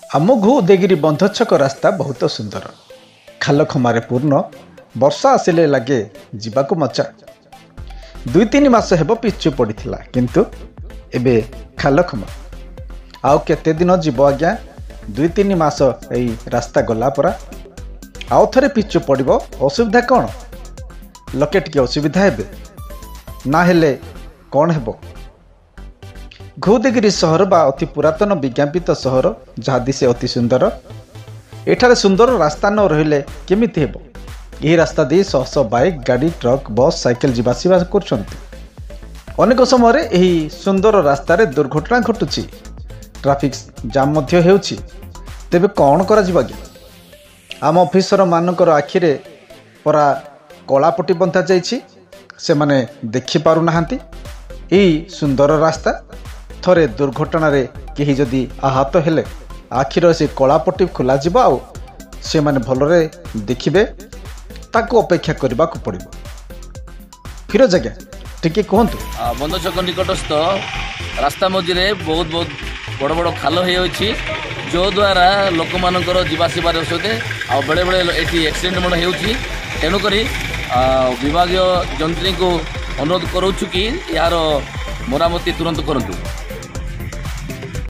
ଆମଘୁ ଉଦୟଗିରି ବନ୍ଧ ଛକ ରାସ୍ତା ବହୁତ ସୁନ୍ଦର। ଖାଲ ଖମାରେ ପୂର୍ଣ୍ଣ। ବର୍ଷା ଆସିଲେ ଲାଗେ ଯିବାକୁ ମଜା। 2-3 ମାସ ହେବ ପିଚୁ ପଡ଼ିଥିଲା, କିନ୍ତୁ ଏବେ ଖାଲ ଖମା। ଆଉ କେତେ ଦିନ ଯିବ ଆଜ୍ଞା? 2-3 ମାସ ଏଇ ରାସ୍ତା ଗଲା ପରା। ଆଉ ଥରେ ପିଚୁ ପଡ଼ିବ। ଅସୁବିଧା କ'ଣ? ଲୋକେ ଟିକେ ଅସୁବିଧା ହେବେ, ନା ହେଲେ କ'ଣ ହେବ? ଉଦୟଗିରି ସହର ବା ଅତି ପୁରାତନ ବିଜ୍ଞାପିତ ସହର, ଯାହା ଦିଶେ ଅତି ସୁନ୍ଦର। ଏଠାରେ ସୁନ୍ଦର ରାସ୍ତା ନ ରହିଲେ କେମିତି ହେବ? ଏହି ରାସ୍ତା ଦେଇ ଶହ ଶହ ବାଇକ୍, ଗାଡ଼ି, ଟ୍ରକ୍, ବସ୍, ସାଇକେଲ ଯିବା ଆସିବା କରୁଛନ୍ତି। ଅନେକ ସମୟରେ ଏହି ସୁନ୍ଦର ରାସ୍ତାରେ ଦୁର୍ଘଟଣା ଘଟୁଛି, ଟ୍ରାଫିକ୍ ଜାମ୍ ମଧ୍ୟ ହେଉଛି। ତେବେ କ'ଣ କରାଯିବ ଆଜ୍ଞା? ଆମ ଅଫିସର ମାନଙ୍କର ଆଖିରେ ପରା କଳାପଟି ବନ୍ଧା ଯାଇଛି। ସେମାନେ ଦେଖିପାରୁନାହାନ୍ତି ଏହି ସୁନ୍ଦର ରାସ୍ତା। ଥରେ ଦୁର୍ଘଟଣାରେ କେହି ଯଦି ଆହତ ହେଲେ ଆଖିର ସେ କଳାପଟି ଖୋଲାଯିବ, ଆଉ ସେମାନେ ଭଲରେ ଦେଖିବେ। ତାକୁ ଅପେକ୍ଷା କରିବାକୁ ପଡ଼ିବ। ଫିରୋଜ ଆଜ୍ଞା, ଟିକେ କୁହନ୍ତୁ। ବନ୍ଧ ଛକ ନିକଟସ୍ଥ ରାସ୍ତା ମଝିରେ ବହୁତ ବଡ଼ ବଡ଼ ଖାଲ ହୋଇଅଛି, ଯଦ୍ୱାରା ଲୋକମାନଙ୍କର ଯିବା ଆସିବାରେ ଅସୁବିଧା, ଆଉ ବେଳେବେଳେ ଏଠି ଆକ୍ସିଡେଣ୍ଟ ମଧ୍ୟ ହେଉଛି। ତେଣୁକରି ବିଭାଗୀୟ ଯନ୍ତ୍ରୀଙ୍କୁ ଅନୁରୋଧ କରୁଛୁ କି ଏହାର ମରାମତି ତୁରନ୍ତ କରନ୍ତୁ।